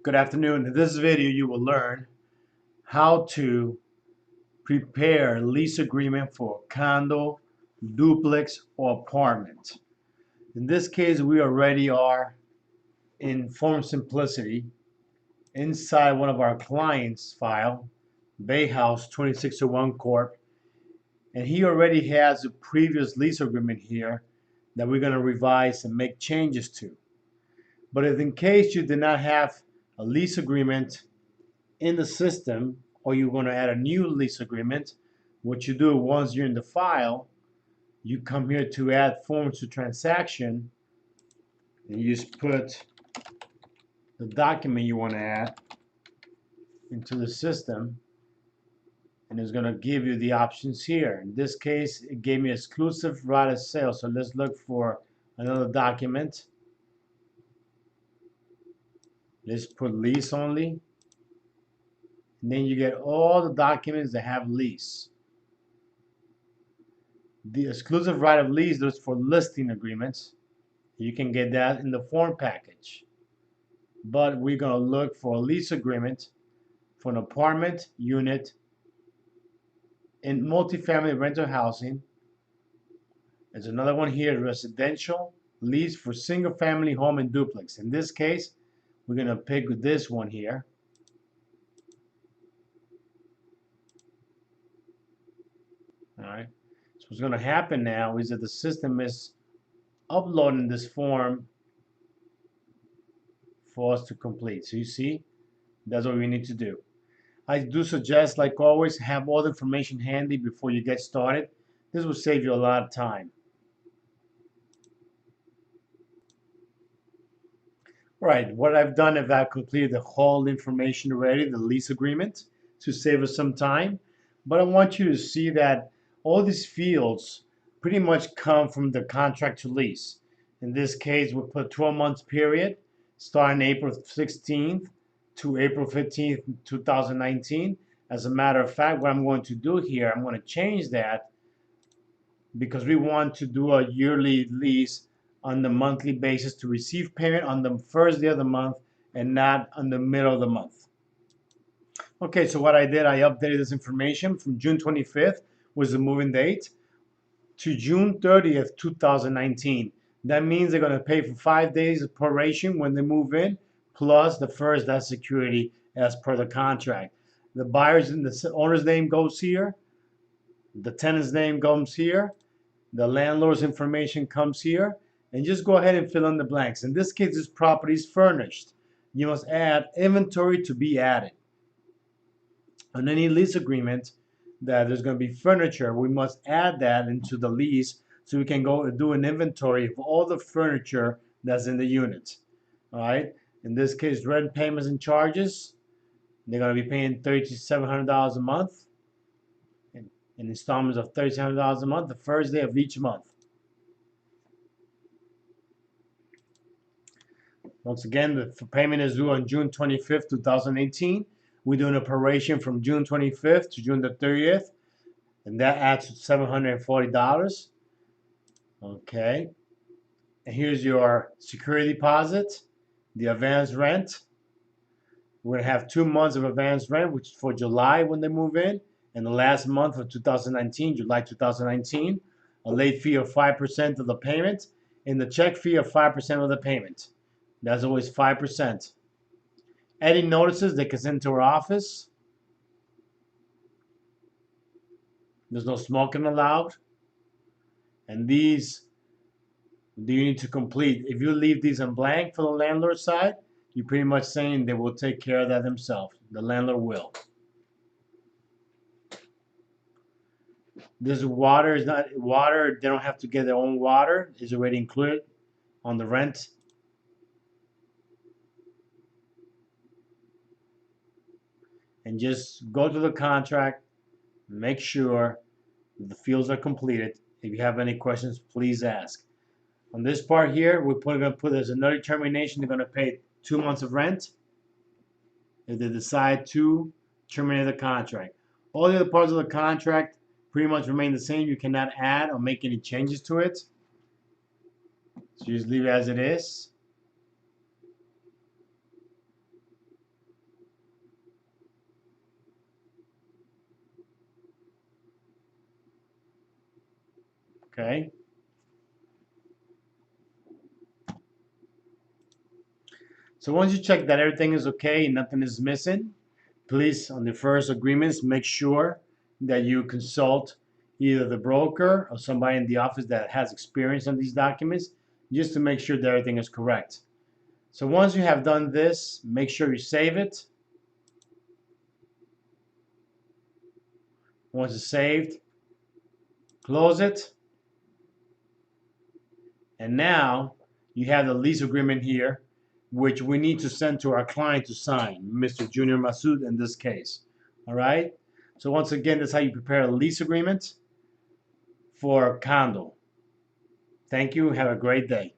Good afternoon. In this video, you will learn how to prepare a lease agreement for a condo, duplex, or apartment. In this case, we already are in Form Simplicity inside one of our clients' file, Bay House 2601 Corp. And he already has a previous lease agreement here that we're going to revise and make changes to. But if in case you did not have a lease agreement in the system, or you're going to add a new lease agreement, what you do once you're in the file, you come here to add forms to transaction, and you just put the document you want to add into the system, and it's going to give you the options here. In this case, it gave me exclusive right of sale, so let's look for another document. Let's put lease only, and then you get all the documents that have lease. The exclusive right of lease is for listing agreements. You can get that in the form package. But we're going to look for a lease agreement for an apartment unit in multifamily rental housing. There's another one here, residential lease for single family home and duplex. In this case, we're going to pick this one here. All right. So what's going to happen now is that the system is uploading this form for us to complete. So you see, that's what we need to do. I do suggest, like always, have all the information handy before you get started. This will save you a lot of time. All right, what I've done is I've completed the whole information already, the lease agreement, to save us some time. But I want you to see that all these fields pretty much come from the contract to lease. In this case, we put 12 months period, starting April 16th to April 15th, 2019. As a matter of fact, what I'm going to do here, I'm going to change that because we want to do a yearly lease on the monthly basis to receive payment on the first day of the month and not on the middle of the month. Okay, so what I did, I updated this information from June 25th was the moving date to June 30th, 2019. That means they're going to pay for 5 days of proration when they move in, plus the first debt security as per the contract. The buyer's and the owner's name goes here. The tenant's name comes here. The landlord's information comes here. And just go ahead and fill in the blanks. In this case, this property is furnished. You must add inventory to be added. On any lease agreement that there's going to be furniture, we must add that into the lease so we can go and do an inventory of all the furniture that's in the unit. All right. In this case, rent payments and charges, they're going to be paying $3,700 a month in installments of $3,700 a month the first day of each month. Once again, the payment is due on June 25th, 2018. We're doing a proration from June 25th to June the 30th, and that adds to $740. Okay. And here's your security deposit, the advance rent. We're going to have 2 months of advance rent, which is for July when they move in, and the last month of 2019, July 2019, a late fee of 5% of the payment, and the check fee of 5% of the payment. That's always 5%. Any notices they can send to our office. There's no smoking allowed. And these do you need to complete. If you leave these in blank for the landlord side, you're pretty much saying they will take care of that themselves. The landlord will. This water is not water. They don't have to get their own water. It's already included on the rent. And just go to the contract, make sure the fields are completed. If you have any questions, please ask. On this part here, we're going to put as another termination. They're going to pay 2 months of rent if they decide to terminate the contract. All the other parts of the contract pretty much remain the same. You cannot add or make any changes to it. So you just leave it as it is. Okay. So once you check that everything is okay and nothing is missing, please, on the first agreements, make sure that you consult either the broker or somebody in the office that has experience on these documents, just to make sure that everything is correct. So once you have done this, make sure you save it. Once it's saved, close it. And now you have the lease agreement here, which we need to send to our client to sign, Mr. Junior Masood in this case. All right? So once again, that's how you prepare a lease agreement for a condo. Thank you. Have a great day.